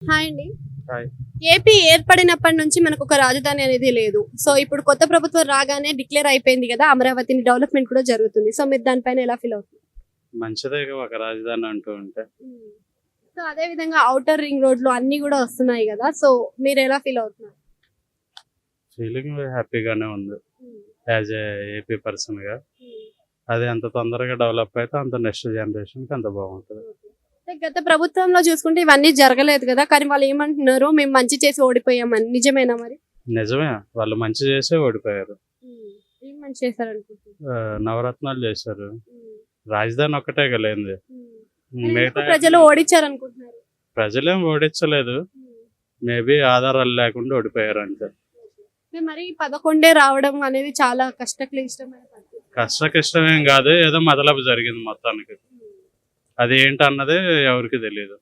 Hi అండి. Hi. AP ఏర్పడినప్పటి నుంచి మనకు ఒక రాజధాని అనేది లేదు. సో ఇప్పుడు కొత్త ప్రభుత్వం రాగానే డిక్లేర్ అయిపోయింది కదా, అమరావతిని డెవలప్మెంట్ కూడా జరుగుతుంది. సో మీరు దానిపైన ఎలా ఫీల్ అవుతుంది? మంచిదే ఒక రాజధాని అంటూ ఉంటే. సో అదే విధంగా ఔటర్ రింగ్ రోడ్లు అన్ని కూడా వస్తున్నాయి కదా, సో మీరు ఎలా ఫీల్ అవుతున్నారు? ఫీలింగ్ హ్యాపీగానే ఉంది యాజ్ ఏ ఏపీ పర్సన్గా. అది ఎంత తొందరగా డెవలప్ అయితే అంత నెక్స్ట్ జనరేషన్కి అంత బాగుంటుంది. గత ప్రభుత్వంలో చూసుకుంటే ఇవన్నీ జరగలేదు కదా, కానీ వాళ్ళు ఏమంటున్నారు, మేము మంచి చేసి ఓడిపోయామని. నిజమేనా మరి? నిజమే, వాళ్ళు మంచి చేసే ఓడిపోయారు. ఏం మంచి చేశారు అనుకుంటున్నారు? నవరత్నాలు చేశారు. రాజధాని ఒక్కటే కలిగింది. మిగతా ప్రజలు ఓడించారు అనుకుంటున్నారు. ప్రజలేం ఓడించలేదు, మేబీ ఆధారాలు లేకుండా ఓడిపోయారు అంతే. మరి 11 రావడం అనేది చాలా కష్టక్లిష్టమైన పద్ధతి. కష్టం కాదు, ఏదో మొదలపు జరిగింది మొత్తానికి. అది ఏంటన్నది ఎవరికి తెలియదు.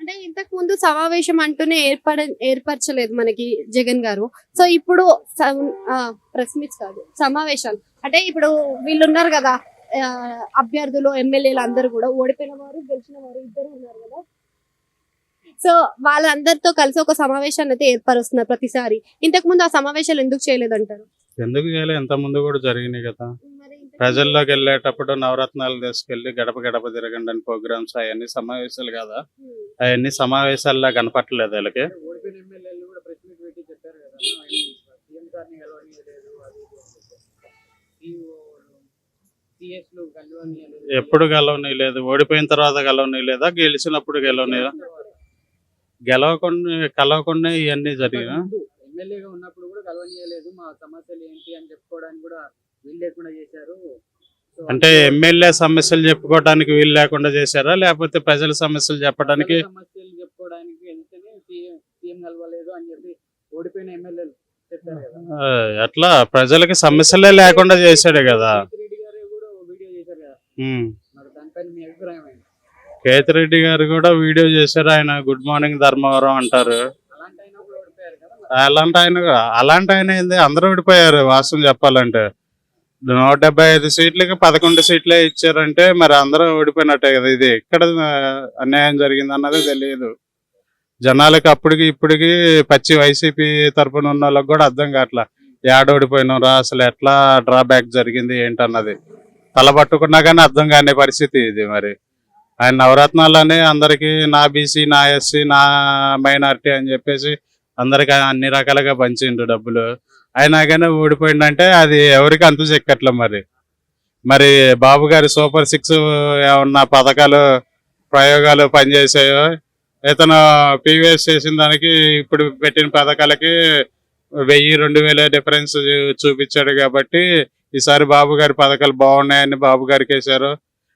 అంటే ఇంతకు ముందు సమావేశం అంటూనే ఏర్పరచలేదు మనకి జగన్ గారు. సో ఇప్పుడు ప్రెస్ మీట్స్ కాదు, సమావేశాలు. అంటే ఇప్పుడు వీళ్ళు ఉన్నారు కదా, అభ్యర్థులు ఎమ్మెల్యేలు అందరూ కూడా ఓడిపోయిన వారు గెలిచిన వారు ఇద్దరు ఉన్నారు కదా. సో వాళ్ళందరితో కలిసి ఒక సమావేశాన్ని అయితే ఏర్పరుస్తున్నారు ప్రతిసారి. ఇంతకు ముందు ఆ సమావేశాలు ఎందుకు చేయలేదంటారు? ఎందుకు చేయలేదు, ఇంత ముందు కూడా జరిగినాయి కదా. ప్రజల్లోకి వెళ్ళేటప్పుడు నవరత్నాలు తీసుకెళ్లి గడప గడప తిరగండి అని ప్రోగ్రామ్స్, అవన్నీ సమావేశాలు కదా. అవన్నీ సమావేశాల్లో కనపట్టలేదు వీళ్ళకి. ఎప్పుడు గెలవని లేదు, ఓడిపోయిన తర్వాత గెలవని లేదా, గెలిచినప్పుడు గెలవని కలవకుండా ఇవన్నీ జరిగినా. ఎమ్మెల్యేగా ఉన్నప్పుడు కూడా కలవనీయలేదు, మా సమస్యలు ఏంటి అని చెప్పుకోవడానికి కూడా వీలు లేకుండా చేశారు. అంటే ఎమ్మెల్యే సమస్యలు చెప్పుకోవడానికి వీలు లేకుండా చేశారా, లేకపోతే ప్రజల సమస్యలు చెప్పడానికి? సమస్యలు చెప్పుకోవడానికి ఎందుకని సీఎం కలవలేదు అని చెప్పి ఓడిపోయిన ఎమ్మెల్యేలు చెప్పారు కదా. అట్లా ప్రజలకి సమస్యలే లేకుండా చేశాడు కదా. రెడ్డి గారు కూడా వీడియో చేశారు కదా, మరి దానిపైన మీ అభిప్రాయం ఏంటి? కేతిరెడ్డి గారు కూడా వీడియో చేశారు. ఆయన గుడ్ మార్నింగ్ ధర్మవరం అంటారు. అలాంటి అయినా కూడా ఓడిపోయారు కదా. అలాంటి ఆయన ఏంది, అందరూ ఓడిపోయారు వాస్తవం చెప్పాలంటే. 175 సీట్లకి 11 సీట్లే ఇచ్చారంటే మరి అందరూ ఓడిపోయినట్టే కదా. ఇది ఎక్కడ అన్యాయం జరిగింది అన్నది తెలియదు జనాలకి. అప్పటికి ఇప్పటికి పచ్చి వైసీపీ తరఫున ఉన్న వాళ్ళకి కూడా అర్థం కావట్లా, ఓడిపోయినారా, అసలు ఎట్లా డ్రాబ్యాక్ జరిగింది ఏంటన్నది తలపట్టుకున్నా కానీ అర్థం కాని పరిస్థితి ఇది. మరి ఆయన నవరత్నాలని అందరికి నా బీసీ, నా ఎస్సీ, నా మైనారిటీ అని చెప్పేసి అందరికి అన్ని రకాలుగా పంచిండు డబ్బులు. అయినా కానీ ఓడిపోయిందంటే అది ఎవరికి అంతు చెక్కట్లే. మరి బాబు గారి సూపర్ 6 ఏమన్నా పథకాలు ప్రయోగాలు పనిచేసాయో, ఇతను పీవీఎస్ చేసిన దానికి ఇప్పుడు పెట్టిన పథకాలకి 1000-2000 డిఫరెన్స్ చూపించాడు. కాబట్టి ఈసారి బాబు గారి పథకాలు బాగున్నాయని బాబు గారికి వేశారు.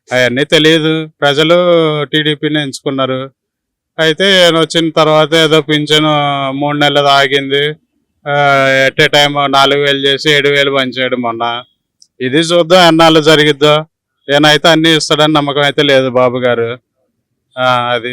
అవన్నీ తెలియదు, ప్రజలు టీడీపీని ఎంచుకున్నారు. అయితే వచ్చిన తర్వాత ఏదో పింఛను 3 నెలలు ఆగింది, ఎట్ ఏ టైం 4000 చేసి 7000 పంచాడు మొన్న. ఇది చూద్దాం ఎన్నాళ్ళు జరిగిద్దో. ఏనైతే అన్ని ఇస్తాడని నమ్మకం అయితే లేదు బాబు గారు. అది